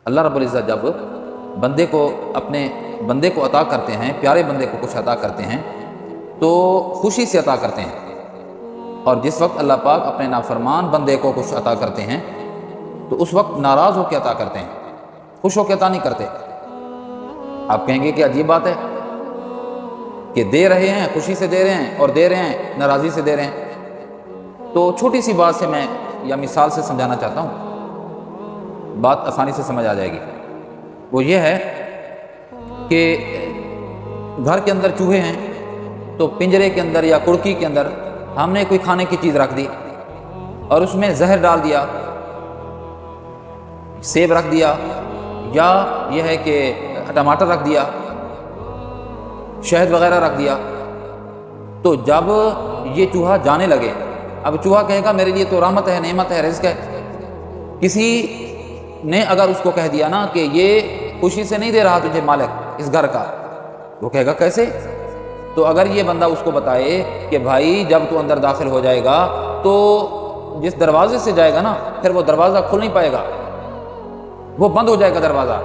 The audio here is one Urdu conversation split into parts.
اللہ رب العزت جب بندے کو اپنے بندے کو عطا کرتے ہیں، پیارے بندے کو کچھ عطا کرتے ہیں تو خوشی سے عطا کرتے ہیں، اور جس وقت اللہ پاک اپنے نافرمان بندے کو کچھ عطا کرتے ہیں تو اس وقت ناراض ہو کے عطا کرتے ہیں، خوش ہو کے عطا نہیں کرتے۔ آپ کہیں گے کہ عجیب بات ہے کہ دے رہے ہیں، خوشی سے دے رہے ہیں، اور دے رہے ہیں ناراضی سے دے رہے ہیں۔ تو چھوٹی سی بات سے میں یا مثال سے سمجھانا چاہتا ہوں، بات آسانی سے سمجھ آ جائے گی۔ وہ یہ ہے کہ گھر کے اندر چوہے ہیں تو پنجرے کے اندر یا کڑکی کے اندر ہم نے کوئی کھانے کی چیز رکھ دی اور اس میں زہر ڈال دیا، سیب رکھ دیا، یا یہ ہے کہ ٹماٹر رکھ دیا، شہد وغیرہ رکھ دیا، تو جب یہ چوہا جانے لگے، اب چوہا کہے گا میرے لیے تو رحمت ہے، نعمت ہے، رزق ہے۔ کسی نے اگر اس کو کہہ دیا نا کہ یہ خوشی سے نہیں دے رہا تجھے مالک اس گھر کا، وہ کہے گا کیسے؟ تو اگر یہ بندہ اس کو بتائے کہ بھائی جب تو اندر داخل ہو جائے گا تو جس دروازے سے جائے گا نا پھر وہ دروازہ کھل نہیں پائے گا، وہ بند ہو جائے گا دروازہ،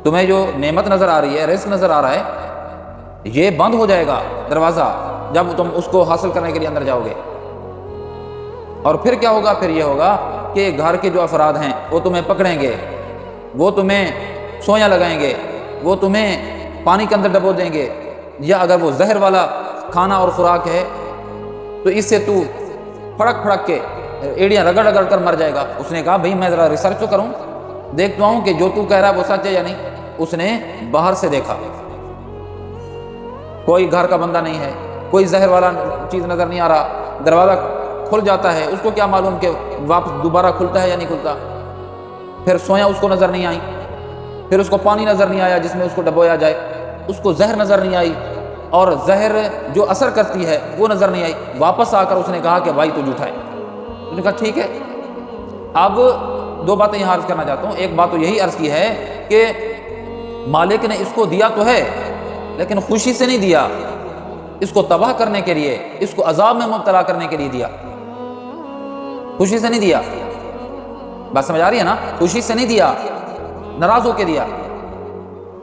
تمہیں جو نعمت نظر آ رہی ہے، رزق نظر آ رہا ہے، یہ بند ہو جائے گا دروازہ جب تم اس کو حاصل کرنے کے لیے اندر جاؤ گے۔ اور پھر کیا ہوگا؟ پھر یہ ہوگا کہ گھر کے جو افراد ہیں وہ تمہیں پکڑیں گے، وہ تمہیں سویاں لگائیں گے، وہ تمہیں پانی کے اندر ڈبو دیں گے، یا اگر وہ زہر والا کھانا اور خوراک ہے تو اس سے تو پھڑک پھڑک کے ایڑیاں رگڑ رگڑ کر مر جائے گا۔ اس نے کہا بھئی میں ذرا ریسرچ تو کروں، دیکھتا ہوں کہ جو تو کہہ رہا ہے وہ سچ ہے یا نہیں۔ اس نے باہر سے دیکھا، کوئی گھر کا بندہ نہیں ہے، کوئی زہر والا چیز نظر نہیں آ رہا، دروازہ کھل جاتا ہے، اس کو کیا معلوم کہ واپس دوبارہ کھلتا ہے یا نہیں کھلتا۔ پھر سویاں اس کو نظر نہیں آئیں، پھر اس کو پانی نظر نہیں آیا جس میں اس کو ڈبویا جائے، اس کو زہر نظر نہیں آئی، اور زہر جو اثر کرتی ہے وہ نظر نہیں آئی۔ واپس آ کر اس نے کہا کہ بھائی تو جھوٹا ہے۔ اس نے کہا ٹھیک ہے۔ اب دو باتیں یہاں عرض کرنا چاہتا ہوں۔ ایک بات تو یہی عرض کی ہے کہ مالک نے اس کو دیا تو ہے لیکن خوشی سے نہیں دیا، اس کو تباہ کرنے کے لیے، اس کو عذاب میں مبتلا کرنے کے لیے دیا، خوشی سے نہیں دیا۔ بات سمجھ آ رہی ہے نا؟ خوشی سے نہیں دیا، ناراض ہو کے دیا۔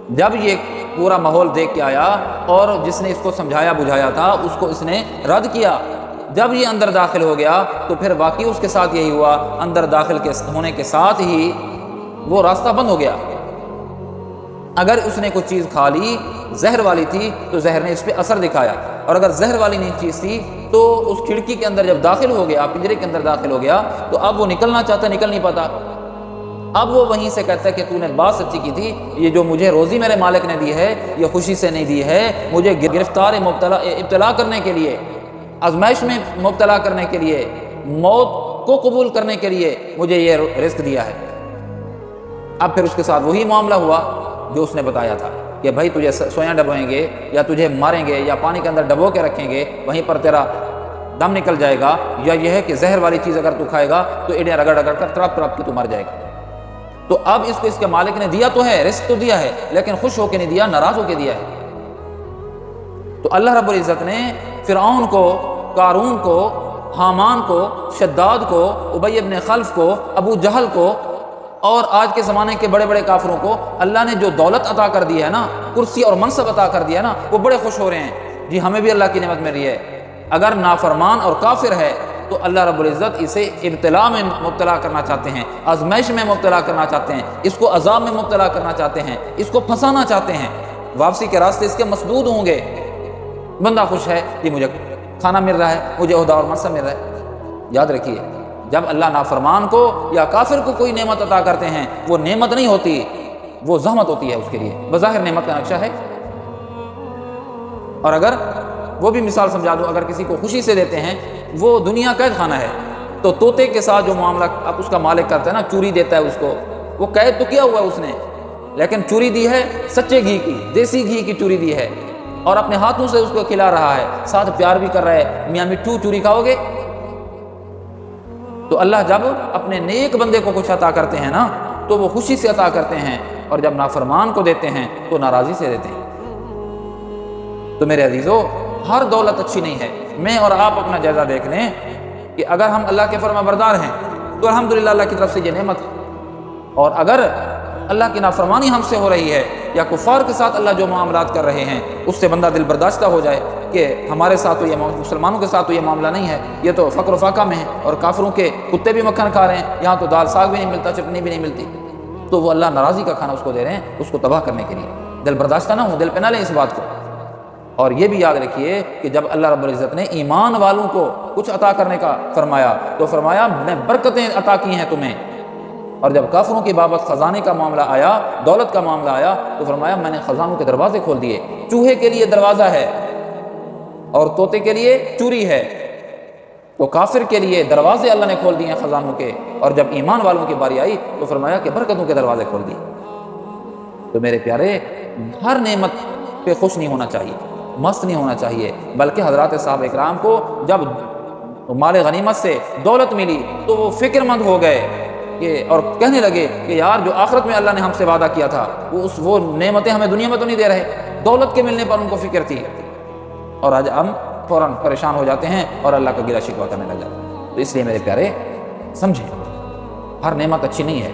جب یہ پورا ماحول دیکھ کے آیا اور جس نے اس کو سمجھایا بجھایا تھا اس کو اس نے رد کیا، جب یہ اندر داخل ہو گیا تو پھر واقعی اس کے ساتھ یہی ہوا، اندر داخل ہونے کے ساتھ ہی وہ راستہ بند ہو گیا۔ اگر اس نے کوئی چیز کھا لی زہر والی تھی تو زہر نے اس پہ اثر دکھایا، اور اگر زہر والی نہیں چیز تھی تو اس کھڑکی کے اندر جب داخل ہو گیا، پنجرے کے اندر داخل ہو گیا، تو اب وہ نکلنا چاہتا نکل نہیں پاتا۔ اب وہ وہیں سے کہتا ہے کہ تو نے بات سچی کی تھی، یہ جو مجھے روزی میرے مالک نے دی ہے یہ خوشی سے نہیں دی ہے، مجھے گرفتار ابتلا کرنے کے لیے، آزمائش میں مبتلا کرنے کے لیے، موت کو قبول کرنے کے لیے مجھے یہ رزق دیا ہے۔ اب پھر اس کے ساتھ وہی معاملہ ہوا جو اس نے بتایا تھا کہ بھائی تجھے سویاں ڈبوئیں گے یا تجھے ماریں گے یا پانی کے اندر ڈبو کے رکھیں گے، وہیں پر تیرا دم نکل جائے گا، یا یہ ہے کہ زہر والی چیز اگر تو کھائے گا تو ایڑیاں رگڑ رگڑ کر تڑپ تڑپ کے تو مر جائے گا۔ تو اب اس کو اس کے مالک نے دیا تو ہے، رزق تو دیا ہے، لیکن خوش ہو کے نہیں دیا، ناراض ہو کے دیا ہے۔ تو اللہ رب العزت نے فرعون کو، قارون کو، حامان کو، شداد کو، ابی بن خلف کو، ابو جہل کو، اور آج کے زمانے کے بڑے بڑے کافروں کو اللہ نے جو دولت عطا کر دی ہے نا، کرسی اور منصب عطا کر دیا ہے نا، وہ بڑے خوش ہو رہے ہیں جی ہمیں بھی اللہ کی نعمت مل رہی ہے۔ اگر نافرمان اور کافر ہے تو اللہ رب العزت اسے ابتلا میں مبتلا کرنا چاہتے ہیں، آزمائش میں مبتلا کرنا چاہتے ہیں، اس کو عذاب میں مبتلا کرنا چاہتے ہیں، اس کو پھنسانا چاہتے ہیں، واپسی کے راستے اس کے مسدود ہوں گے۔ بندہ خوش ہے کہ مجھے کھانا مل رہا ہے، مجھے عہدہ اور منصب مل رہا ہے۔ یاد رکھیے جب اللہ نافرمان کو یا کافر کو کوئی نعمت عطا کرتے ہیں وہ نعمت نہیں ہوتی، وہ زحمت ہوتی ہے اس کے لیے، بظاہر نعمت کا نقشہ ہے۔ اور اگر وہ بھی مثال سمجھا دوں، اگر کسی کو خوشی سے دیتے ہیں، وہ دنیا قید خانہ ہے، تو طوطے کے ساتھ جو معاملہ اب اس کا مالک کرتا ہے نا، چوری دیتا ہے اس کو، وہ قید تو کیا ہوا ہے اس نے، لیکن چوری دی ہے سچے گھی کی، دیسی گھی کی چوری دی ہے، اور اپنے ہاتھوں سے اس کو کھلا رہا ہے، ساتھ پیار بھی کر رہا ہے، میاں مٹھو چوری کھاؤ گے؟ تو اللہ جب اپنے نیک بندے کو کچھ عطا کرتے ہیں نا تو وہ خوشی سے عطا کرتے ہیں، اور جب نافرمان کو دیتے ہیں تو ناراضی سے دیتے ہیں۔ تو میرے عزیزو، ہر دولت اچھی نہیں ہے۔ میں اور آپ اپنا جائزہ دیکھ لیں کہ اگر ہم اللہ کے فرما بردار ہیں تو الحمدللہ اللہ کی طرف سے یہ نعمت ہے، اور اگر اللہ کی نافرمانی ہم سے ہو رہی ہے یا کفار کے ساتھ اللہ جو معاملات کر رہے ہیں اس سے بندہ دل برداشتہ ہو جائے کہ ہمارے ساتھ تو یہ مسلمانوں کے ساتھ تو یہ معاملہ نہیں ہے، یہ تو فقر و فاقہ میں ہے، اور کافروں کے کتے بھی مکھن کھا رہے ہیں، یہاں تو دال ساگ بھی نہیں ملتا، چٹنی بھی نہیں ملتی، تو وہ اللہ ناراضی کا کھانا اس کو دے رہے ہیں، اس کو تباہ کرنے کے لیے۔ دل برداشتہ نہ ہو، دل پہ نہ لیں اس بات کو۔ اور یہ بھی یاد رکھیے کہ جب اللہ رب العزت نے ایمان والوں کو کچھ عطا کرنے کا فرمایا تو فرمایا میں برکتیں عطا کی ہیں تمہیں، اور جب کافروں کی بابت خزانے کا معاملہ آیا، دولت کا معاملہ آیا، تو فرمایا میں نے خزانوں کے دروازے کھول دیے۔ چوہے کے لیے دروازہ ہے اور طوطے کے لیے چوری ہے، تو کافر کے لیے دروازے اللہ نے کھول دیے ہیں خزانوں کے، اور جب ایمان والوں کی باری آئی تو فرمایا کہ برکتوں کے دروازے کھول دیے۔ تو میرے پیارے، ہر نعمت پہ خوش نہیں ہونا چاہیے، مست نہیں ہونا چاہیے، بلکہ حضرات صحابہ اکرام کو جب مال غنیمت سے دولت ملی تو وہ فکر مند ہو گئے اور کہنے لگے کہ یار جو آخرت میں اللہ نے ہم سے وعدہ کیا تھا وہ نعمتیں ہمیں دنیا میں تو نہیں دے رہے، دولت کے ملنے پر ان کو فکر تھی، اور آج ہم فوراً پریشان ہو جاتے ہیں اور اللہ کا گلہ شکوہ کرنے لگ جاتے ہیں۔ تو اس لیے میرے پیارے سمجھیں، ہر نعمت اچھی نہیں ہے،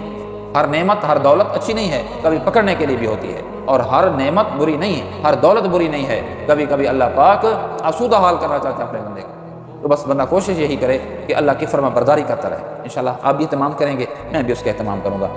ہر نعمت ہر دولت اچھی نہیں ہے، کبھی پکڑنے کے لیے بھی ہوتی ہے، اور ہر نعمت بری نہیں ہے، ہر دولت بری نہیں ہے، کبھی کبھی اللہ پاک آسودہ حال کرنا چاہتے ہیں اپنے بندے کا۔ تو بس بندہ کوشش یہی کرے کہ اللہ کی فرما برداری کرتا رہے۔ انشاءاللہ آپ بھی اہتمام کریں گے، میں بھی اس کا اہتمام کروں گا۔